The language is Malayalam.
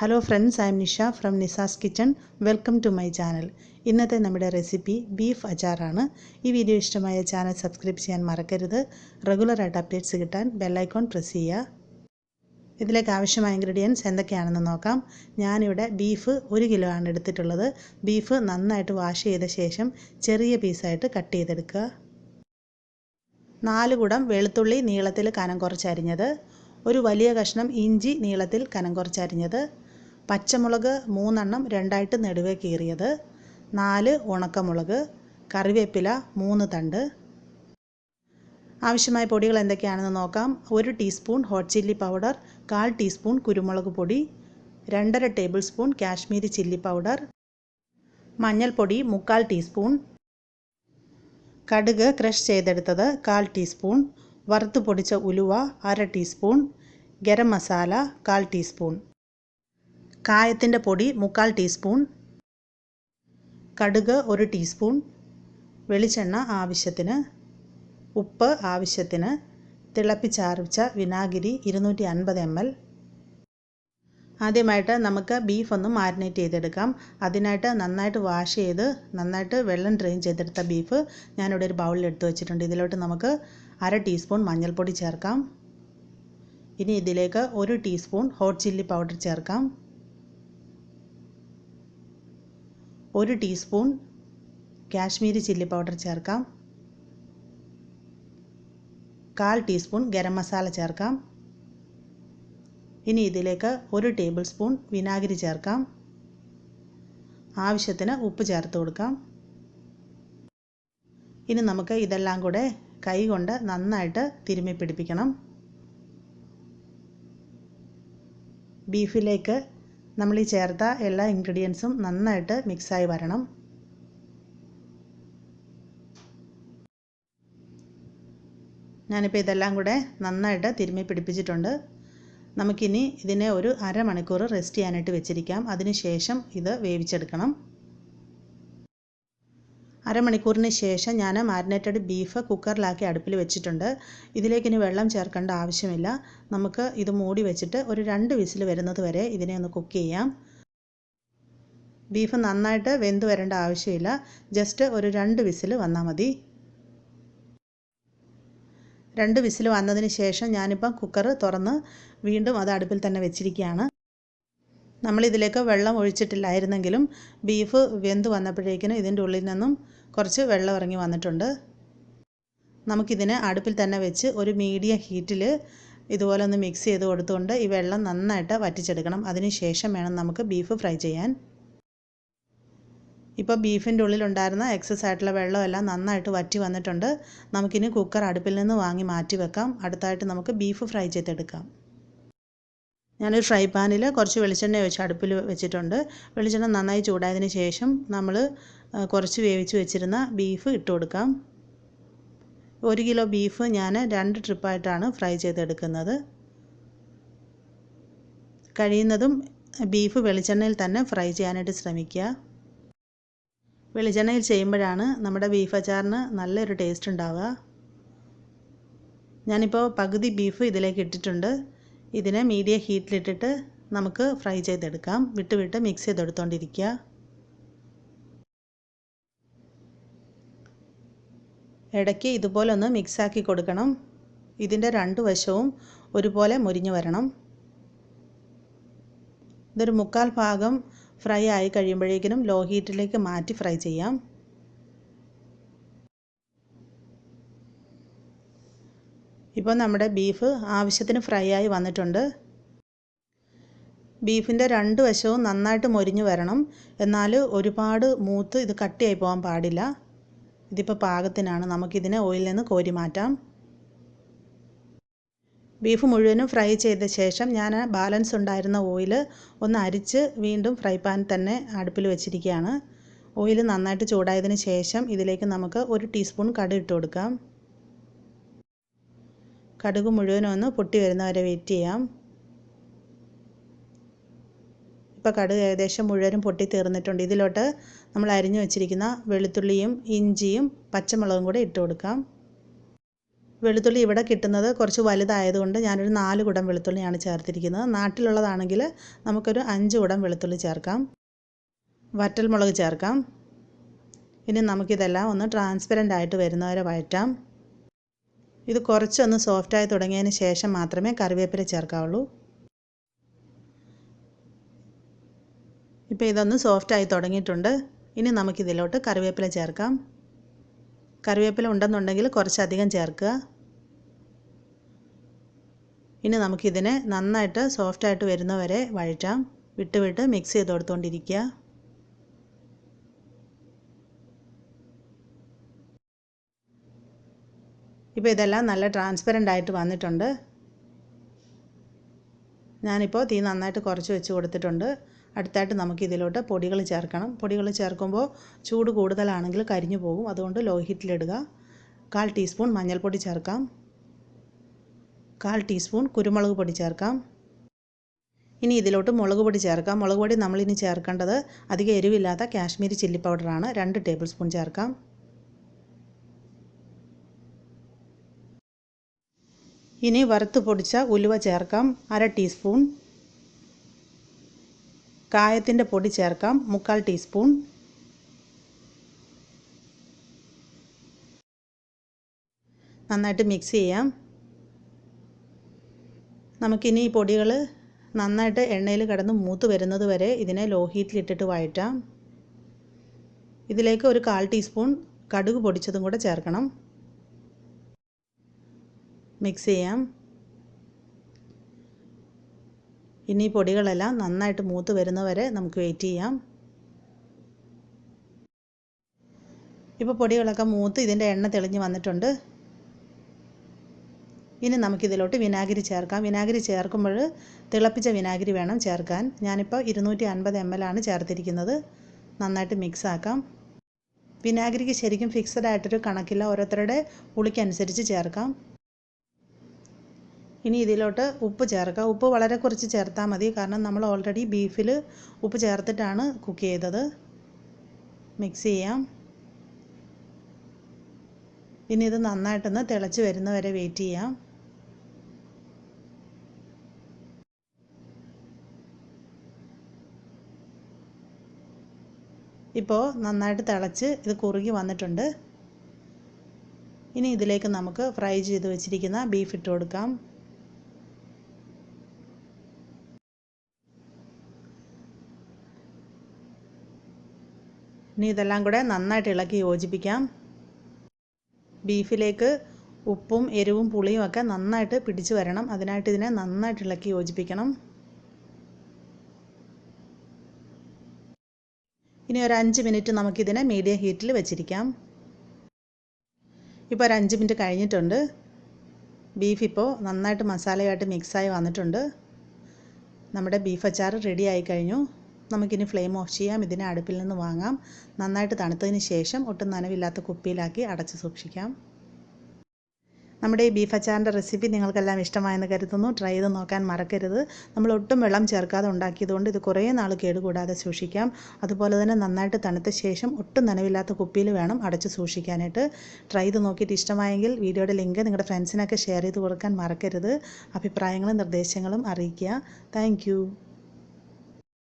Hello friends, I am Nissa from Nissas kitchen. Welcome to my channel. ഇന്നത്തെ നമ്മുടെ റെസിപ്പി ബീഫ് അച്ചാറാണ്. ഈ വീഡിയോ ഇഷ്ടമായ ചാനൽ സബ്സ്ക്രൈബ് ചെയ്യാൻ മറക്കരുത്. റെഗുലർ ആയിട്ട് അപ്ഡേറ്റ്സ് കിട്ടാൻ ബെൽ ഐക്കൺ പ്രസ് ചെയ്യുക. ഇതിലേക്ക് ആവശ്യമായ ഇൻഗ്രീഡിയൻസ് എന്തൊക്കെയാണെന്ന് നോക്കാം. ഞാനിവിടെ ബീഫ് 1 കിലോ ആണ് എടുത്തിട്ടുള്ളത്. ബീഫ് നന്നായിട്ട് വാഷ് ചെയ്ത ശേഷം ചെറിയ പീസായിട്ട് കട്ട് ചെയ്തെടുക്കുക. 4 കുടം വെളുത്തുള്ളി നീളത്തിൽ കനം കുറച്ച് അരിഞ്ഞത്, ഒരു വലിയ കഷ്ണം ഇഞ്ചി നീളത്തിൽ കനം കുറച്ച് അരിഞ്ഞത്, പച്ചമുളക് 3 എണ്ണം രണ്ടായിട്ട് നെടുവെ കീറിയത്, 4 ഉണക്കമുളക്, കറിവേപ്പില 3 തണ്ട്. ആവശ്യമായ പൊടികൾ എന്തൊക്കെയാണെന്ന് നോക്കാം. 1 teaspoon hot chilli powder, 1/4 teaspoon കുരുമുളക് പൊടി, 2.5 table spoon Kashmiri chilli powder, മഞ്ഞൾപ്പൊടി 1/4 ടീസ്പൂൺ, കടുക് ക്രഷ് ചെയ്തെടുത്തത് 1/4 ടീസ്പൂൺ, വറുത്ത് പൊടിച്ച ഉലുവ 1/2 ടീസ്പൂൺ, ഗരം മസാല 1/4 ടീസ്പൂൺ, കായത്തിൻ്റെ പൊടി 1/4 ടീസ്പൂൺ, കടുക് 1 ടീസ്പൂൺ, വെളിച്ചെണ്ണ ആവശ്യത്തിന്, ഉപ്പ് ആവശ്യത്തിന്, തിളപ്പിച്ചാറിച്ച വിനാഗിരി 250 ml. ആദ്യമായിട്ട് നമുക്ക് ബീഫ് ഒന്ന് മാരിനേറ്റ് ചെയ്തെടുക്കാം. അതിനായിട്ട് നന്നായിട്ട് വാഷ് ചെയ്ത് നന്നായിട്ട് വെള്ളം ഡ്രെയിൻ ചെയ്തെടുത്ത ബീഫ് ഞാനിവിടെ ഒരു ബൗളിൽ എടുത്ത് വെച്ചിട്ടുണ്ട്. ഇതിലോട്ട് നമുക്ക് 1/2 ടീസ്പൂൺ മഞ്ഞൾപ്പൊടി ചേർക്കാം. ഇനി ഇതിലേക്ക് 1 ടീസ്പൂൺ ഹോട്ട് ചില്ലി പൗഡർ ചേർക്കാം, 1 ടീസ്പൂൺ കാശ്മീരി ചില്ലി പൗഡർ ചേർക്കാം, 1/4 ടീസ്പൂൺ ഗരം മസാല ചേർക്കാം. ഇനി ഇതിലേക്ക് 1 ടേബിൾ സ്പൂൺ വിനാഗിരി ചേർക്കാം. ആവശ്യത്തിന് ഉപ്പ് ചേർത്ത് കൊടുക്കാം. ഇനി നമുക്ക് ഇതെല്ലാം കൂടെ കൈ കൊണ്ട് നന്നായിട്ട് തിരുമ്മി പിടിപ്പിക്കണം. ബീഫിലേക്ക് നമ്മൾ ഈ ചേർത്ത എല്ലാ ഇൻഗ്രീഡിയൻസും നന്നായിട്ട് മിക്സായി വരണം. ഞാനിപ്പോൾ ഇതെല്ലാം കൂടെ നന്നായിട്ട് തിരുമ്മി പിടിപ്പിച്ചിട്ടുണ്ട്. നമുക്കിനി ഇതിനെ ഒരു 1/2 മണിക്കൂർ റെസ്റ്റ് ചെയ്യാനായിട്ട് വെച്ചിരിക്കാം. അതിനുശേഷം ഇത് വേവിച്ചെടുക്കണം. 1/2 മണിക്കൂറിന് ശേഷം ഞാൻ മാരിനേറ്റഡ് ബീഫ് കുക്കറിലാക്കി അടുപ്പിൽ വെച്ചിട്ടുണ്ട്. ഇതിലേക്ക് ഇനി വെള്ളം ചേർക്കേണ്ട ആവശ്യമില്ല. നമുക്ക് ഇത് മൂടി വെച്ചിട്ട് ഒരു 2 വിസിൽ വരുന്നത് വരെ ഇതിനെ ഒന്ന് കുക്ക് ചെയ്യാം. ബീഫ് നന്നായിട്ട് വെന്ത് വരേണ്ട ആവശ്യമില്ല. ജസ്റ്റ് ഒരു 2 വിസിൽ വന്നാൽ മതി. 2 വിസിൽ വന്നതിന് ശേഷം ഞാനിപ്പം കുക്കർ തുറന്ന് വീണ്ടും അത് അടുപ്പിൽ തന്നെ വെച്ചിരിക്കുകയാണ്. നമ്മളിതിലേക്ക് വെള്ളം ഒഴിച്ചിട്ടില്ലായിരുന്നെങ്കിലും ബീഫ് വെന്ത് വന്നപ്പോഴേക്കിനും ഇതിൻ്റെ ഉള്ളിൽ നിന്നും കുറച്ച് വെള്ളം ഇറങ്ങി വന്നിട്ടുണ്ട്. നമുക്കിതിനെ അടുപ്പിൽ തന്നെ വെച്ച് ഒരു മീഡിയം ഹീറ്റിൽ ഇതുപോലെ ഒന്ന് മിക്സ് ചെയ്ത് കൊടുത്തുകൊണ്ട് ഈ വെള്ളം നന്നായിട്ട് വറ്റിച്ചെടുക്കണം. അതിന് ശേഷം വേണം നമുക്ക് ബീഫ് ഫ്രൈ ചെയ്യാൻ. ഇപ്പോൾ ബീഫിൻ്റെ ഉള്ളിലുണ്ടായിരുന്ന എക്സസ് ആയിട്ടുള്ള വെള്ളമെല്ലാം നന്നായിട്ട് വറ്റി വന്നിട്ടുണ്ട്. നമുക്കിനി കുക്കർ അടുപ്പിൽ നിന്ന് വാങ്ങി മാറ്റി വെക്കാം. അടുത്തായിട്ട് നമുക്ക് ബീഫ് ഫ്രൈ ചെയ്തെടുക്കാം. ഞാനൊരു ഫ്രൈ പാനിൽ കുറച്ച് വെളിച്ചെണ്ണ ഒഴിച്ച് അടുപ്പിൽ വെച്ചിട്ടുണ്ട്. വെളിച്ചെണ്ണ നന്നായി ചൂടായതിന് ശേഷം നമ്മൾ കുറച്ച് വേവിച്ച് വെച്ചിരുന്ന ബീഫ് ഇട്ട് കൊടുക്കാം. 1 കിലോ ബീഫ് ഞാൻ 2 ട്രിപ്പായിട്ടാണ് ഫ്രൈ ചെയ്തെടുക്കുന്നത്. കഴിയുന്നതും ബീഫ് വെളിച്ചെണ്ണയിൽ തന്നെ ഫ്രൈ ചെയ്യാനായിട്ട് ശ്രമിക്കുക. വെളിച്ചെണ്ണയിൽ ചെയ്യുമ്പോഴാണ് നമ്മുടെ ബീഫ് അച്ചാറിന് നല്ലൊരു ടേസ്റ്റ് ഉണ്ടാവുക. ഞാനിപ്പോൾ പകുതി ബീഫ് ഇതിലേക്ക് ഇട്ടിട്ടുണ്ട്. ഇതിനെ മീഡിയം ഹീറ്റിലിട്ടിട്ട് നമുക്ക് ഫ്രൈ ചെയ്തെടുക്കാം. വിട്ട് മിക്സ് ചെയ്തെടുത്തോണ്ടിരിക്കുക. ഇടയ്ക്ക് ഇതുപോലെ ഒന്ന് മിക്സാക്കി കൊടുക്കണം. ഇതിൻ്റെ 2 വശവും ഒരുപോലെ മുരിഞ്ഞു വരണം. ഇതൊരു 1/4 ഭാഗം ഫ്രൈ ആയി കഴിയുമ്പോഴേക്കിനും ലോ ഹീറ്റിലേക്ക് മാറ്റി ഫ്രൈ ചെയ്യാം. ഇപ്പോൾ നമ്മുടെ ബീഫ് ആവശ്യത്തിന് ഫ്രൈ ആയി വന്നിട്ടുണ്ട്. ബീഫിൻ്റെ 2 വശവും നന്നായിട്ട് മൊരിഞ്ഞു വരണം. എന്നാൽ ഒരുപാട് മൂത്ത് ഇത് കട്ടിയായി പോകാൻ പാടില്ല. ഇതിപ്പോൾ പാകത്തിനാണ്. നമുക്കിതിനെ ഓയിലിൽ നിന്ന് കോരി മാറ്റാം. ബീഫ് മുഴുവനും ഫ്രൈ ചെയ്ത ശേഷം ഞാൻ ബാലൻസ് ഉണ്ടായിരുന്ന ഓയിൽ ഒന്ന് അരിച്ച് വീണ്ടും ഫ്രൈ പാൻ തന്നെ അടുപ്പിൽ വെച്ചിരിക്കുകയാണ്. ഓയിൽ നന്നായിട്ട് ചൂടായതിന് ശേഷം ഇതിലേക്ക് നമുക്ക് 1 ടീസ്പൂൺ കടുക് ഇട്ട് കൊടുക്കാം. കടുക് മുഴുവനും ഒന്ന് പൊട്ടി വരുന്നവരെ വെയിറ്റ് ചെയ്യാം. ഇപ്പോൾ കടുക് ഏകദേശം മുഴുവനും പൊട്ടി തീർന്നിട്ടുണ്ട്. ഇതിലോട്ട് നമ്മൾ അരിഞ്ഞു വെച്ചിരിക്കുന്ന വെളുത്തുള്ളിയും ഇഞ്ചിയും പച്ചമുളകും കൂടെ ഇട്ട് കൊടുക്കാം. വെളുത്തുള്ളി ഇവിടെ കിട്ടുന്നത് കുറച്ച് വലുതായതുകൊണ്ട് ഞാനൊരു 4 കുടം വെളുത്തുള്ളിയാണ് ചേർത്തിരിക്കുന്നത്. നാട്ടിലുള്ളതാണെങ്കിൽ നമുക്കൊരു 5 കുടം വെളുത്തുള്ളി ചേർക്കാം. വറ്റൽമുളക് ചേർക്കാം. ഇനി നമുക്കിതെല്ലാം ഒന്ന് ട്രാൻസ്പെറൻ്റ് ആയിട്ട് വരുന്നവരെ വഴറ്റാം. ഇത് കുറച്ചൊന്ന് സോഫ്റ്റായി തുടങ്ങിയതിന് ശേഷം മാത്രമേ കറിവേപ്പില ചേർക്കാവുള്ളൂ. ഇപ്പോൾ ഇതൊന്ന് സോഫ്റ്റായി തുടങ്ങിയിട്ടുണ്ട്. ഇനി നമുക്കിതിലോട്ട് കറിവേപ്പില ചേർക്കാം. കറിവേപ്പില ഉണ്ടെന്നുണ്ടെങ്കിൽ കുറച്ചധികം ചേർക്കുക. ഇനി നമുക്കിതിനെ നന്നായിട്ട് സോഫ്റ്റായിട്ട് വരുന്നവരെ വഴറ്റാം. വിട്ട് മിക്സ് ചെയ്ത് കൊടുത്തുകൊണ്ടിരിക്കുക. ഇപ്പോൾ ഇതെല്ലാം നല്ല ട്രാൻസ്പെറൻ്റ് ആയിട്ട് വന്നിട്ടുണ്ട്. ഞാനിപ്പോൾ തീ നന്നായിട്ട് കുറച്ച് വെച്ച് കൊടുത്തിട്ടുണ്ട്. അടുത്തായിട്ട് നമുക്കിതിലോട്ട് പൊടികൾ ചേർക്കണം. പൊടികൾ ചേർക്കുമ്പോൾ ചൂട് കൂടുതലാണെങ്കിൽ കരിഞ്ഞു പോകും. അതുകൊണ്ട് ലോ ഹീറ്റിലിടുക. 1/4 ടീസ്പൂൺ മഞ്ഞൾപ്പൊടി ചേർക്കാം. 1/4 ടീസ്പൂൺ കുരുമുളക് പൊടി ചേർക്കാം. ഇനി ഇതിലോട്ട് മുളക് പൊടി ചേർക്കാം. മുളക് പൊടി നമ്മളിനി ചേർക്കേണ്ടത് അധികം എരിവില്ലാത്ത കാശ്മീരി ചില്ലി പൗഡറാണ്. 2 ടേബിൾ സ്പൂൺ ചേർക്കാം. ഇനി വറുത്ത് പൊടിച്ച ഉലുവ ചേർക്കാം. 1/2 ടീസ്പൂൺ. കായത്തിൻ്റെ പൊടി ചേർക്കാം. 3/4 ടീസ്പൂൺ. നന്നായിട്ട് മിക്സ് ചെയ്യാം. നമുക്കിനി ഈ പൊടികൾ നന്നായിട്ട് എണ്ണയിൽ കിടന്ന് മൂത്ത് വരുന്നത് വരെ ഇതിനെ ലോ ഹീറ്റിലിട്ടിട്ട് വഴറ്റാം. ഇതിലേക്ക് ഒരു 1/4 ടീസ്പൂൺ കടുക് പൊടിച്ചതും കൂടെ ചേർക്കണം. മിക്സ് ചെയ്യാം. ഇനി പൊടികളെല്ലാം നന്നായിട്ട് മൂത്ത് വരുന്നവരെ നമുക്ക് വെയിറ്റ് ചെയ്യാം. ഇപ്പോൾ പൊടികളൊക്കെ മൂത്ത് ഇതിൻ്റെ എണ്ണ തെളിഞ്ഞ് വന്നിട്ടുണ്ട്. ഇനി നമുക്കിതിലോട്ട് വിനാഗിരി ചേർക്കാം. വിനാഗിരി ചേർക്കുമ്പോൾ തിളപ്പിച്ച വിനാഗിരി വേണം ചേർക്കാൻ. ഞാനിപ്പോൾ 250 ml ആണ് ചേർത്തിരിക്കുന്നത്. നന്നായിട്ട് മിക്സ് ആക്കാം. വിനാഗിരിക്ക് ശരിക്കും ഫിക്സഡ് ആയിട്ടൊരു കണക്കില്ല. ഓരോരുത്തരുടെ പുളിക്കനുസരിച്ച് ചേർക്കാം. ഇനി ഇതിലോട്ട് ഉപ്പ് ചേർക്കാം. ഉപ്പ് വളരെ കുറച്ച് ചേർത്താൽ മതി. കാരണം നമ്മൾ ഓൾറെഡി ബീഫിൽ ഉപ്പ് ചേർത്തിട്ടാണ് കുക്ക് ചെയ്തത്. മിക്സ് ചെയ്യാം. ഇനി ഇത് നന്നായിട്ടൊന്ന് തിളച്ച് വരുന്നവരെ വെയിറ്റ് ചെയ്യാം. ഇപ്പോൾ നന്നായിട്ട് തിളച്ച് ഇത് കുറുകി വന്നിട്ടുണ്ട്. ഇനി ഇതിലേക്ക് നമുക്ക് ഫ്രൈ ചെയ്ത് വെച്ചിരിക്കുന്ന ബീഫ് ഇട്ട് കൊടുക്കാം. ഇനി ഇതെല്ലാം കൂടെ നന്നായിട്ട് ഇളക്കി യോജിപ്പിക്കാം. ബീഫിലേക്ക് ഉപ്പും എരിവും പുളിയും ഒക്കെ നന്നായിട്ട് പിടിച്ചു വരണം. അതിനായിട്ട് ഇതിനെ നന്നായിട്ട് ഇളക്കി യോജിപ്പിക്കണം. ഇനി ഒരു 5 മിനിറ്റ് നമുക്കിതിനെ മീഡിയം ഹീറ്റിൽ വെച്ചിരിക്കാം. ഇപ്പോൾ ഒരു 5 മിനിറ്റ് കഴിഞ്ഞിട്ടുണ്ട്. ബീഫ് ഇപ്പോൾ നന്നായിട്ട് മസാലയായിട്ട് മിക്സായി വന്നിട്ടുണ്ട്. നമ്മുടെ ബീഫ് അച്ചാർ റെഡി ആയി കഴിഞ്ഞു. നമുക്കിനി ഫ്ലെയിം ഓഫ് ചെയ്യാം. ഇതിനെ അടുപ്പിൽ നിന്ന് വാങ്ങാം. നന്നായിട്ട് തണുത്തതിന് ശേഷം ഒട്ടും നനവില്ലാത്ത കുപ്പിയിലാക്കി അടച്ച് സൂക്ഷിക്കാം. നമ്മുടെ ഈ ബീഫ് അച്ചാറിൻ്റെ റെസിപ്പി നിങ്ങൾക്കെല്ലാം ഇഷ്ടമായെന്ന് കരുതുന്നു. ട്രൈ ചെയ്ത് നോക്കാൻ മറക്കരുത്. നമ്മൾ ഒട്ടും വെള്ളം ചേർക്കാതെ ഉണ്ടാക്കിയതുകൊണ്ട് ഇത് കുറേ നാൾ കേടുകൂടാതെ സൂക്ഷിക്കാം. അതുപോലെ തന്നെ നന്നായിട്ട് തണുത്ത ശേഷം ഒട്ടും നനവില്ലാത്ത കുപ്പിയിൽ വേണം അടച്ച് സൂക്ഷിക്കാനായിട്ട്. ട്രൈ ചെയ്ത് നോക്കിയിട്ട് ഇഷ്ടമായെങ്കിൽ വീഡിയോയുടെ ലിങ്ക് നിങ്ങളുടെ ഫ്രണ്ട്സിനൊക്കെ ഷെയർ ചെയ്ത് കൊടുക്കാൻ മറക്കരുത്. അഭിപ്രായങ്ങളും നിർദ്ദേശങ്ങളും അറിയിക്കുക. താങ്ക്